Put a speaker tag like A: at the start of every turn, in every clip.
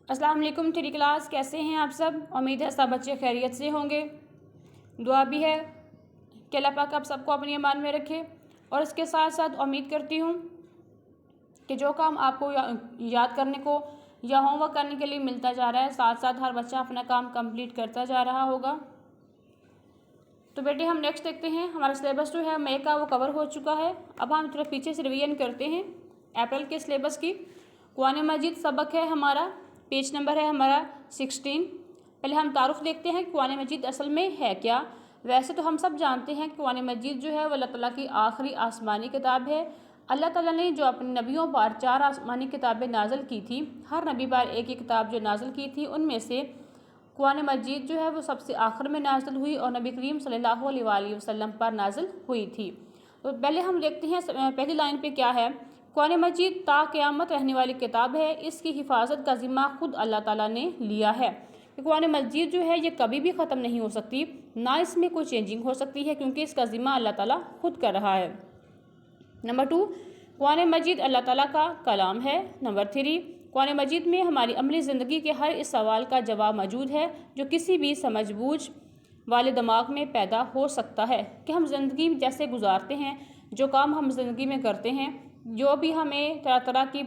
A: अस्सलाम वालेकुम three class, कैसे हैं आप सब। उम्मीद है सब बच्चे खैरियत से होंगे। दुआ भी है कि अल्लाह पाक आप सबको अपनी अमान में रखे। और इसके साथ साथ उम्मीद करती हूँ कि जो काम आपको याद करने को या होमवर्क करने के लिए मिलता जा रहा है, साथ साथ हर बच्चा अपना काम कंप्लीट करता जा रहा होगा। तो बेटे हम नेक्स्ट देखते हैं। हमारा सिलेबस जो है मई का वो कवर हो चुका है। अब हम थोड़ा पीछे से रिवीजन करते हैं अप्रैल के सिलेबस की। कुरान मजीद सबक है हमारा, पेज नंबर है हमारा 16। पहले हम तारुफ देखते हैं कुरान मजीद असल में है क्या। वैसे तो हम सब जानते हैं कि कुरान मजीद जो है वह अल्लाह ताला की आखिरी आसमानी किताब है। अल्लाह ताला ने जो अपने नबियों पर 4 आसमानी किताबें नाज़िल की थी, हर नबी पर एक एक किताब जो नाज़िल की थी, उनमें से कुरान मजीद जो है वो सबसे आखिर में नाज़िल हुई और नबी करीम सल्लल्लाहु अलैहि वसल्लम पर नाज़िल हुई थी। तो पहले हम देखते हैं पहली लाइन पे क्या है। कुरान मजीद ता क़यामत रहने वाली किताब है, इसकी हिफाजत का ज़िम्मा खुद अल्लाह ताला ने लिया है। कुरान मजीद जो है ये कभी भी ख़त्म नहीं हो सकती, ना इसमें कोई चेंजिंग हो सकती है, क्योंकि इसका ज़िम्मा अल्लाह ताला खुद कर रहा है। नंबर 2, कुरान मजीद अल्लाह ताला का कलाम है। नंबर 3, कुरान मजीद में हमारी अमली ज़िंदगी के हर इस सवाल का जवाब मौजूद है जो किसी भी समझबूझ वाले दिमाग में पैदा हो सकता है कि हम ज़िंदगी जैसे गुजारते हैं, जो काम हम ज़िंदगी में करते हैं, जो भी हमें तरह तरह की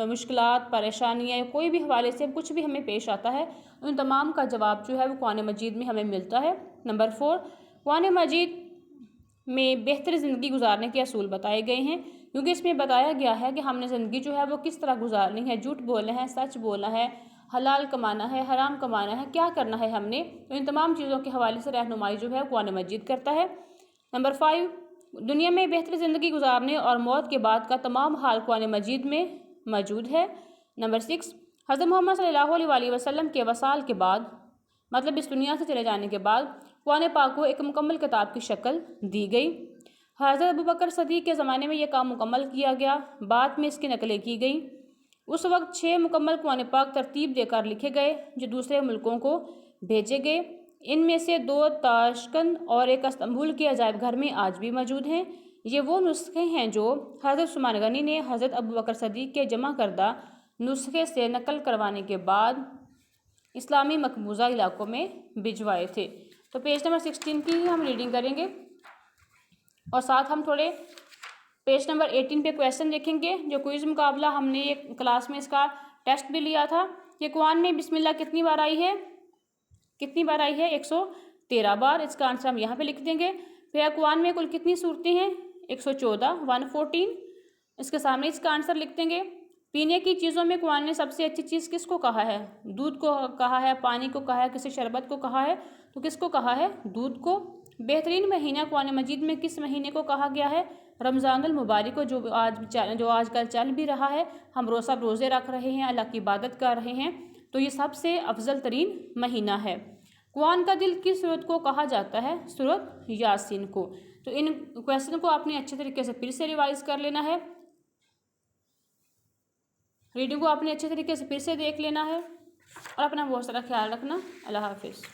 A: मुश्किलात, परेशानियाँ, कोई भी हवाले से कुछ भी हमें पेश आता है, उन तमाम का जवाब जो है वो कुरान मजीद में हमें मिलता है। नंबर 4, कुरान मजीद में बेहतर ज़िंदगी गुजारने के असूल बताए गए हैं, क्योंकि इसमें बताया गया है कि हमने ज़िंदगी जो है वो किस तरह गुजारनी है। झूठ बोलना है, सच बोलना है, हलाल कमाना है, हराम कमाना है, क्या करना है हमने, तो इन तमाम चीज़ों के हवाले से रहनुमाई जो है कुरान मजीद करता है। नंबर 5, दुनिया में बेहतर ज़िंदगी गुजारने और मौत के बाद का तमाम हाल कुरान मजीद में मौजूद है। नंबर 6, हज़रत मोहम्मद सल्लल्लाहु अलैहि वसल्लम के वसाल के बाद, मतलब इस दुनिया से चले जाने के बाद, कुरान पाक को एक मुकम्मल किताब की शक्ल दी गई। हज़रत अबू बकर सदीक़ के ज़माने में यह काम मुकम्मल किया गया, बाद में इसकी नकलें की गई। उस वक्त 6 मुकम्मल कुरान पाक तरतीब देकर लिखे गए जो दूसरे मुल्कों को भेजे गए। इनमें से 2 ताशकंद और एक इस्तांबुल के अजायब घर में आज भी मौजूद हैं। ये वो नुस्खे हैं जो हज़रत उस्मान गनी ने हज़रत अबू बकर सदीक़ के जमा करदा नुस्खे से नकल करवाने के बाद इस्लामी मकबूजा इलाकों में भिजवाए थे। तो पेज नंबर 16 की ही हम रीडिंग करेंगे और साथ हम थोड़े पेज नंबर 18 पे क्वेश्चन देखेंगे। जो क्विज़ मुकाबला हमने एक क्लास में इसका टेस्ट भी लिया था कि कुरान में बिस्मिल्लाह कितनी बार आई है, 113 बार। इसका आंसर हम यहाँ पे लिख देंगे। फिर कुरान में कुल कितनी सूरतें हैं, 114, 114। इसके सामने इसका आंसर लिख देंगे। पीने की चीज़ों में कुरान ने सबसे अच्छी चीज़ किसको कहा है, दूध को कहा है, पानी को कहा है, किसी शरबत को कहा है, तो किसको कहा है, दूध को। बेहतरीन महीना कुरान मजीद में किस महीने को कहा गया है, रमज़ानुल मुबारक को, जो आजकल चल भी रहा है। हम रोज़े रख रहे हैं, अल्लाह की इबादत कर रहे हैं, तो ये सबसे अफजल तरीन महीना है। कुरान का दिल किस सूरत को कहा जाता है, सूरत यासीन को। तो इन क्वेश्चन को आपने अच्छे तरीके से फिर से रिवाइज कर लेना है, रीडिंग को आपने अच्छे तरीके से फिर से देख लेना है और अपना बहुत सारा ख्याल रखना। अल्लाह हाफिज़।